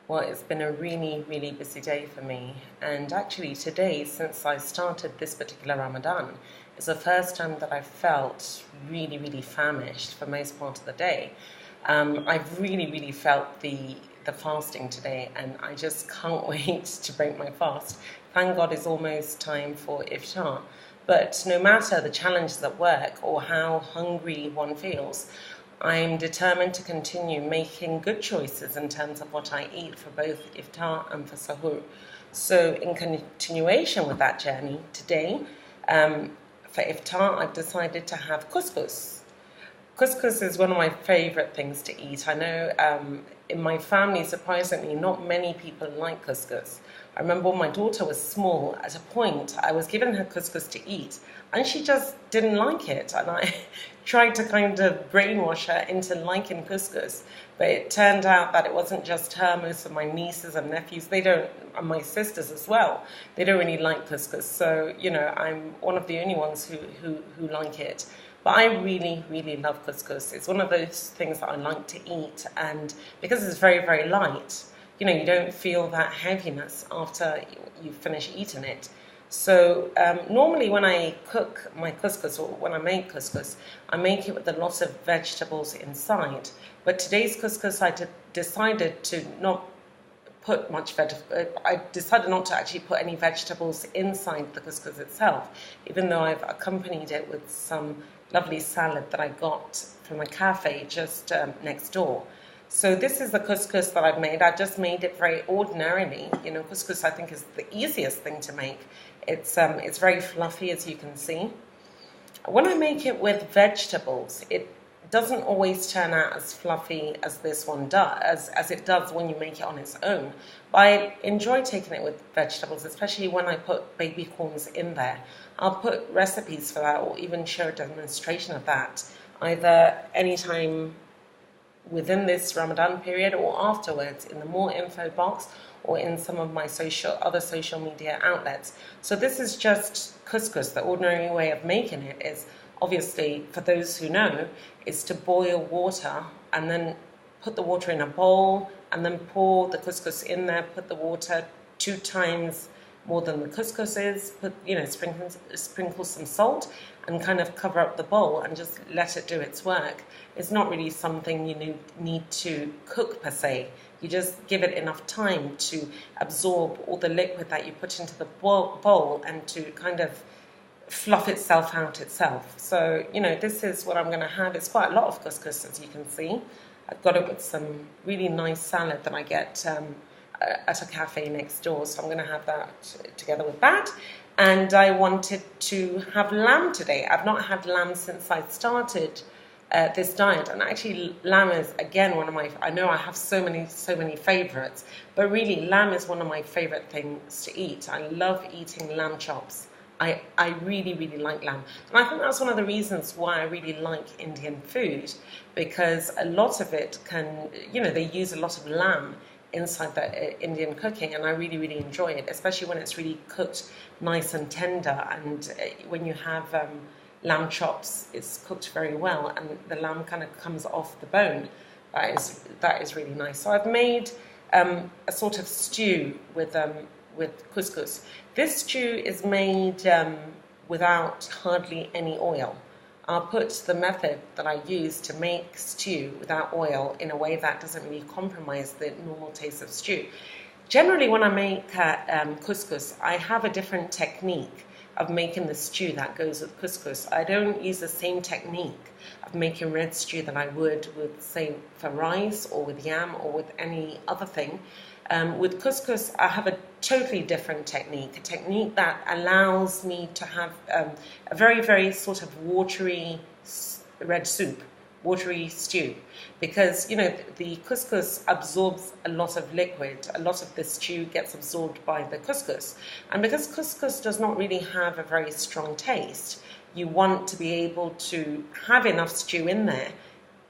Well, it's been a really, really busy day for me. And actually, today, since I started this particular Ramadan, is the first time that I felt really, really famished for most part of the day. I've really, really felt the fasting today, and I just can't wait to break my fast. Thank God it's almost time for Iftar. But no matter the challenges at work or how hungry one feels, I'm determined to continue making good choices in terms of what I eat for both Iftar and for Sahoor. So, in continuation with that journey, today, for Iftar, I've decided to have couscous. Couscous is one of my favorite things to eat. I know in my family, surprisingly, not many people like couscous. I remember when my daughter was small, at a point, I was giving her couscous to eat, and she just didn't like it. And I tried to kind of brainwash her into liking couscous. But it turned out that it wasn't just her. Most of my nieces and nephews, and my sisters as well, they don't really like couscous. So, I'm one of the only ones who like it. But I really, really love couscous. It's one of those things that I like to eat. And because it's very, very light, you don't feel that heaviness after you finish eating it. So normally when I cook my couscous, or when I make couscous, I make it with a lot of vegetables inside. But today's couscous, I decided to not put much I decided not to actually put any vegetables inside the couscous itself, even though I've accompanied it with some lovely salad that I got from a cafe just next door. So this is the couscous that I've made. I've just made it very ordinarily. Couscous I think is the easiest thing to make. It's very fluffy, as you can see. When I make it with vegetables, it doesn't always turn out as fluffy as this one does, as it does when you make it on its own. But I enjoy taking it with vegetables, especially when I put baby corns in there. I'll put recipes for that, or even show a demonstration of that, either anytime within this Ramadan period or afterwards in the more info box or in some of my other social media outlets. So this is just couscous. The ordinary way of making it is, obviously, for those who know, is to boil water and then put the water in a bowl and then pour the couscous in there, put the water 2 times more than the couscous is, sprinkle some salt and kind of cover up the bowl and just let it do its work. It's not really something you need to cook per se. You just give it enough time to absorb all the liquid that you put into the bowl and to kind of fluff itself out itself. So, this is what I'm going to have. It's quite a lot of couscous, as you can see. I've got it with some really nice salad that I get at a cafe next door, so I'm going to have that together with that. And I wanted to have lamb today. I've not had lamb since I started this diet, and actually lamb is, again, I know I have so many favorites, but really lamb is one of my favorite things to eat. I love eating lamb chops. I really, really like lamb. And I think that's one of the reasons why I really like Indian food, because a lot of it they use a lot of lamb inside the Indian cooking, and I really, really enjoy it, especially when it's really cooked nice and tender. And when you have lamb chops, it's cooked very well, and the lamb kind of comes off the bone. That is really nice. So I've made a sort of stew with couscous. This stew is made without hardly any oil. I'll put the method that I use to make stew without oil in a way that doesn't really compromise the normal taste of stew. Generally, when I make couscous, I have a different technique of making the stew that goes with couscous. I don't use the same technique of making red stew that I would with, say, for rice or with yam or with any other thing. With couscous, I have a totally different technique, a technique that allows me to have a very, very sort of watery red soup, watery stew, because, the couscous absorbs a lot of liquid. A lot of the stew gets absorbed by the couscous. And because couscous does not really have a very strong taste, you want to be able to have enough stew in there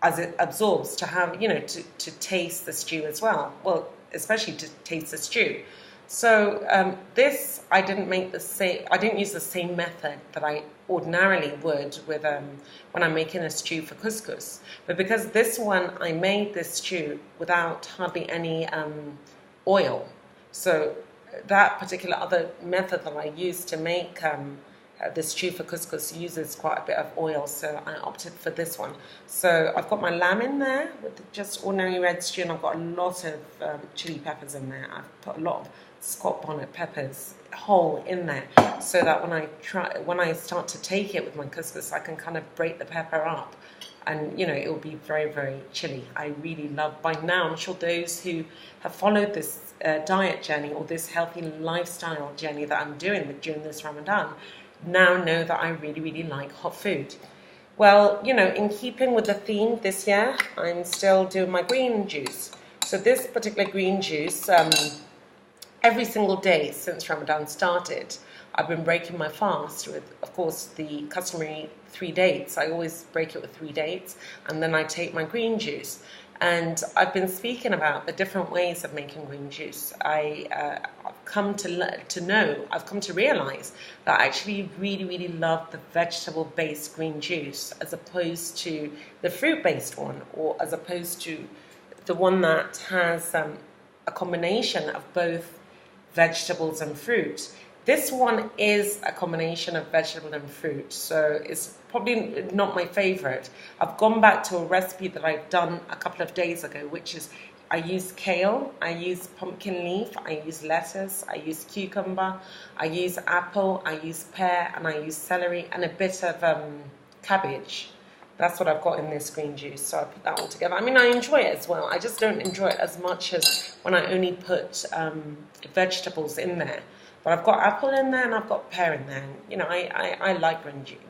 as it absorbs to have, to taste the stew as well. Well, especially to taste the stew. So this, I didn't use the same method that I ordinarily would with when I'm making a stew for couscous. But because this one, I made this stew without hardly any oil. So that particular other method that I use to make the stew for couscous uses quite a bit of oil, so I opted for this one. So I've got my lamb in there with just ordinary red stew, and I've got a lot of chili peppers in there. I've put a lot of Scott bonnet peppers whole in there, so that when I start to take it with my couscous, I can kind of break the pepper up, and it will be very, very chilly. I really love. By now, I'm sure those who have followed this diet journey or this healthy lifestyle journey that I'm doing during this Ramadan now know that I really, really like hot food. Well, in keeping with the theme this year, I'm still doing my green juice. So this particular green juice, every single day since Ramadan started, I've been breaking my fast with, of course, the customary 3 dates. I always break it with 3 dates, and then I take my green juice. And I've been speaking about the different ways of making green juice. I've come to realize that I actually really, really love the vegetable-based green juice as opposed to the fruit-based one, or as opposed to the one that has a combination of both vegetables and fruit. This one is a combination of vegetable and fruit, so it's probably not my favorite. I've gone back to a recipe that I've done a couple of days ago, which is I use kale, I use pumpkin leaf, I use lettuce, I use cucumber, I use apple, I use pear, and I use celery, and a bit of cabbage. That's what I've got in this green juice, so I put that all together. I mean, I enjoy it as well. I just don't enjoy it as much as when I only put vegetables in there. But I've got apple in there and I've got pear in there. And, I like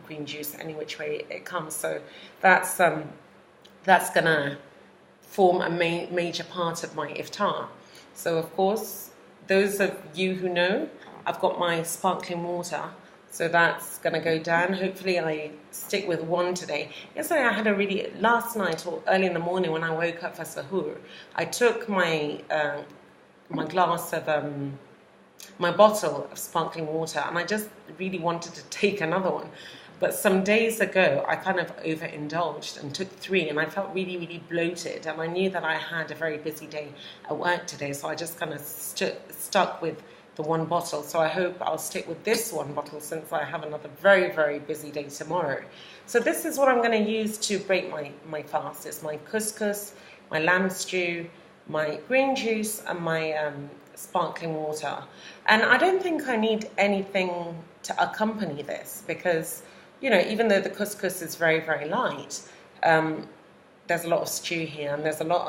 green juice any which way it comes. So that's gonna form a major part of my iftar. So of course, those of you who know, I've got my sparkling water. So that's gonna go down. Hopefully I stick with one today. Yesterday I had last night or early in the morning when I woke up for Suhoor, I took my glass of my bottle of sparkling water, and I just really wanted to take another one. But some days ago, I kind of overindulged and took 3, and I felt really, really bloated. And I knew that I had a very busy day at work today, so I just kind of stuck with the one bottle. So I hope I'll stick with this one bottle since I have another very, very busy day tomorrow. So this is what I'm going to use to break my fast. It's my couscous, my lamb stew, my green juice, and my sparkling water. And I don't think I need anything to accompany this because, even though the couscous is very, very light, there's a lot of stew here, and there's a lot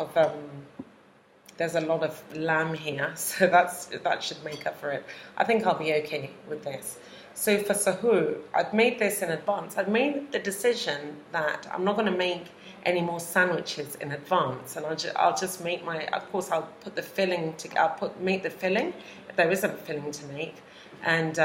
of lamb here, so that should make up for it. I think I'll be okay with this. So for Suhoor, I've made this in advance. I've made the decision that I'm not going to make any more sandwiches in advance, and I'll just make of course I'll put the filling make the filling if there isn't a filling to make, and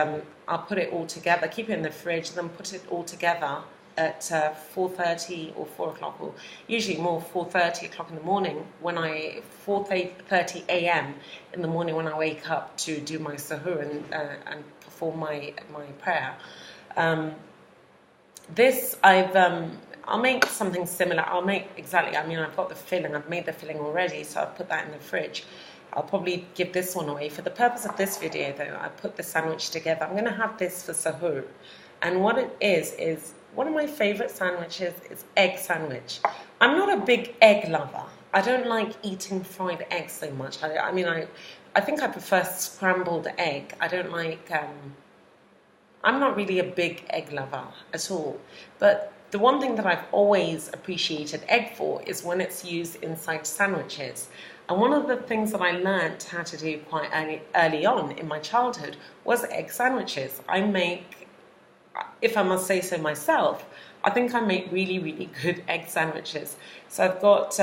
I'll put it all together, keep it in the fridge, then put it all together at 4:30 or 4 o'clock, or usually more 4:30 o'clock in the morning 4:30 a.m. in the morning when I wake up to do my Suhoor and perform my prayer. I'll make something similar. I've got the filling. I've made the filling already, so I've put that in the fridge. I'll probably give this one away. For the purpose of this video, though, I put the sandwich together. I'm going to have this for Suhoor. And what it is one of my favorite sandwiches is egg sandwich. I'm not a big egg lover. I don't like eating fried eggs so much. I think I prefer scrambled egg. I don't like... I'm not really a big egg lover at all. But the one thing that I've always appreciated egg for is when it's used inside sandwiches. And one of the things that I learned how to do quite early on in my childhood was egg sandwiches. I make, if I must say so myself, I think I make really, really good egg sandwiches. So I've got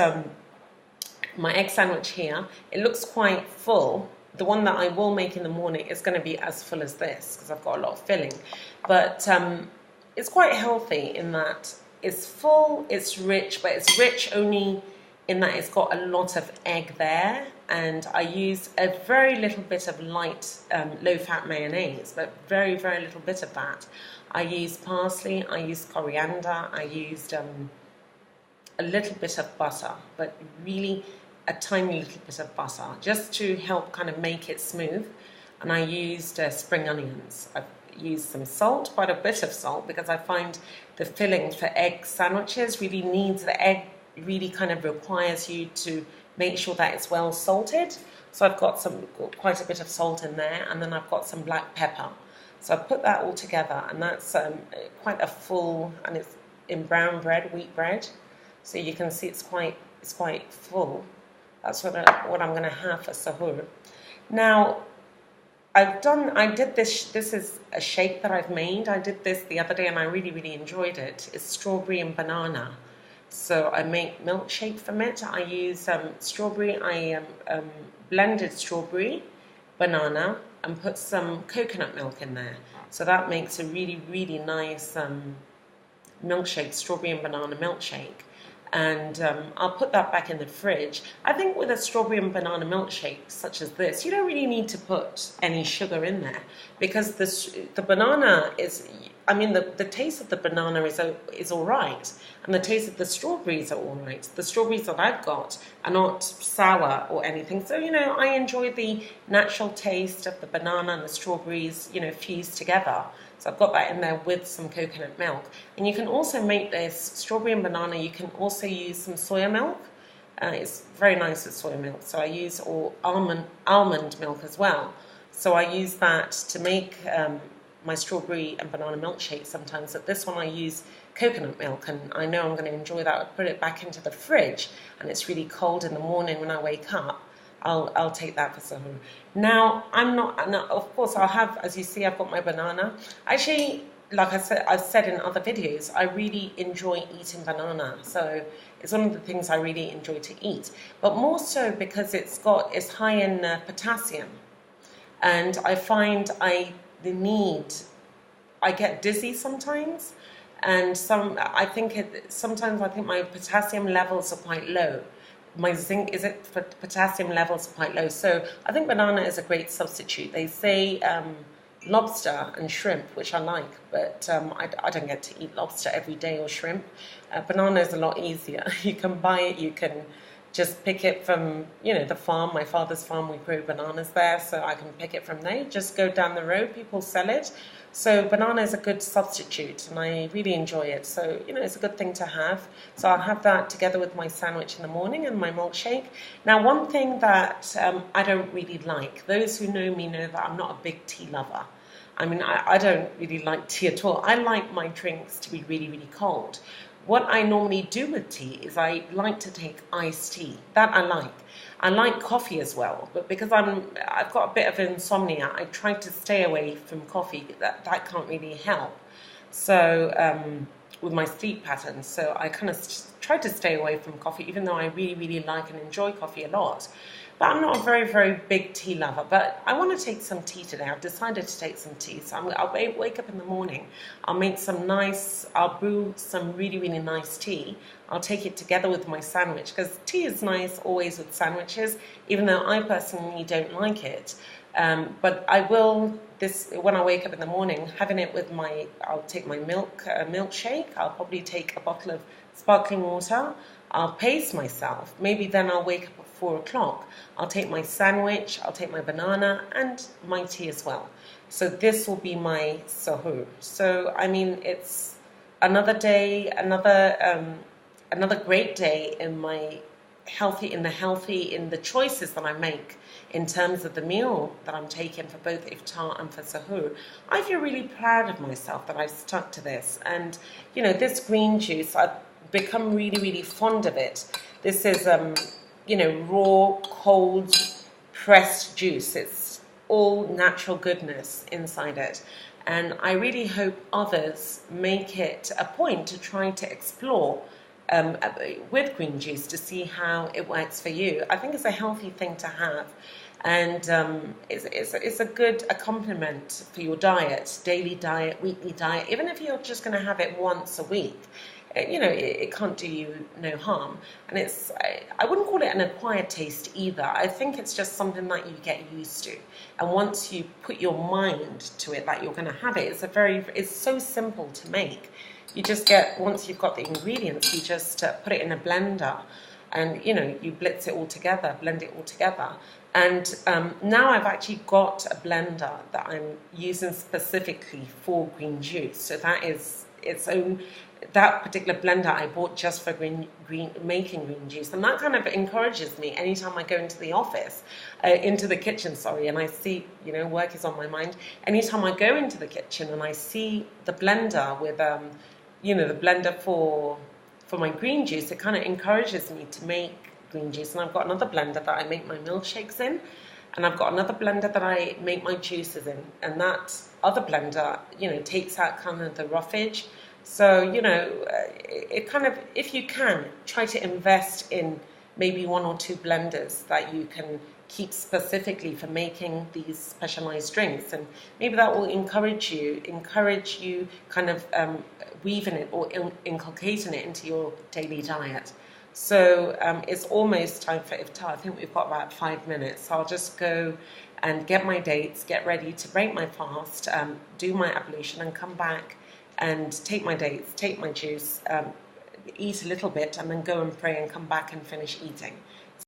my egg sandwich here. It looks quite full. The one that I will make in the morning is going to be as full as this because I've got a lot of filling. But it's quite healthy in that it's full, it's rich, but it's rich only in that it's got a lot of egg there. And I use a very little bit of light low-fat mayonnaise, but very, very little bit of that. I use parsley, I use coriander, I used a little bit of butter, but really a tiny little bit of butter just to help kind of make it smooth. And I used spring onions. I've used some salt, quite a bit of salt, because I find the filling for egg sandwiches really needs, the egg really kind of requires you to make sure that it's well salted. So I've got quite a bit of salt in there, and then I've got some black pepper. So I put that all together, and that's quite a full, and it's in brown bread, wheat bread. So you can see it's quite full. That's what I'm going to have for Suhoor. Now, I did this is a shake that I've made. I did this the other day and I really, really enjoyed it. It's strawberry and banana. So I make milkshake from it. I use strawberry, blended strawberry, banana, and put some coconut milk in there. So that makes a really, really nice milkshake, strawberry and banana milkshake. And I'll put that back in the fridge. I think with a strawberry and banana milkshake such as this, you don't really need to put any sugar in there, because the banana is, I mean, the taste of the banana is all right, and the taste of the strawberries are all right. The strawberries that I've got are not sour or anything, so I enjoy the natural taste of the banana and the strawberries, fused together. So I've got that in there with some coconut milk. And you can also make this strawberry and banana. You can also use some soya milk. It's very nice with soya milk. So I use almond milk as well. So I use that to make my strawberry and banana milkshake sometimes. But this one I use coconut milk, and I know I'm going to enjoy that. I put it back into the fridge, and it's really cold in the morning when I wake up. I'll take that for Suhoor. Now, of course, I'll have, as you see, I've got my banana. Actually, like I've said in other videos, I really enjoy eating banana. So it's one of the things I really enjoy to eat. But more so because it's high in potassium. And I find I get dizzy sometimes. And sometimes I think my potassium levels are quite low. My potassium levels are quite low. So I think banana is a great substitute. They say lobster and shrimp, which I like, but I don't get to eat lobster every day or shrimp. Banana is a lot easier. You can buy it, you can just pick it from, the farm. My father's farm, we grow bananas there, so I can pick it from there. Just go down the road, people sell it. So banana is a good substitute, and I really enjoy it. So, it's a good thing to have. So I'll have that together with my sandwich in the morning and my milkshake. Now, one thing that I don't really like, those who know me know that I'm not a big tea lover. I mean, I don't really like tea at all. I like my drinks to be really, really cold. What I normally do with tea is I like to take iced tea. That I like. I like coffee as well, but because I've got a bit of insomnia, I try to stay away from coffee. That can't really help. So with my sleep patterns, so I kind of try to stay away from coffee, even though I really, really like and enjoy coffee a lot. But I'm not a very, very big tea lover. But I want to take some tea today. I've decided to take some tea. So I'll wake up in the morning. I'll brew some really, really nice tea. I'll take it together with my sandwich, because tea is nice always with sandwiches, even though I personally don't like it. But I will, when I wake up in the morning, having it with I'll take my milkshake. I'll probably take a bottle of sparkling water. I'll pace myself. Maybe then I'll wake up at 4 o'clock. I'll take my sandwich, I'll take my banana and my tea as well. So this will be my Suhoor. So, I mean, it's another day, another great day in the choices that I make in terms of the meal that I'm taking for both Iftar and for Suhoor. I feel really proud of myself that I've stuck to this. And, this green juice, I've become really, really fond of it. This is, raw, cold, pressed juice. It's all natural goodness inside it. And I really hope others make it a point to try to explore with green juice to see how it works for you. I think it's a healthy thing to have, and it's a good accompaniment for your diet, daily diet, weekly diet. Even if you're just going to have it once a week, it can't do you no harm. And I wouldn't call it an acquired taste either. I think it's just something that you get used to, and once you put your mind to it that you're going to have it, it's so simple to make. You just once you've got the ingredients, you just put it in a blender, and you blitz it all together, blend it all together. And now I've actually got a blender that I'm using specifically for green juice. So that is its own. That particular blender I bought just for making green juice, and that kind of encourages me anytime I go into the office, into the kitchen, and I see, work is on my mind. Anytime I go into the kitchen and I see the blender with, the blender for my green juice, it kind of encourages me to make green juice. And I've got another blender that I make my milkshakes in, and I've got another blender that I make my juices in, and that other blender, takes out kind of the roughage. So, it kind of, if you can, try to invest in maybe 1 or 2 blenders that you can keep specifically for making these specialized drinks. And maybe that will encourage you kind of weaving it or inculcating it into your daily diet. So it's almost time for iftar. I think we've got about 5 minutes. So I'll just go and get my dates, get ready to break my fast, do my ablution and come back and take my dates, take my juice, eat a little bit, and then go and pray and come back and finish eating.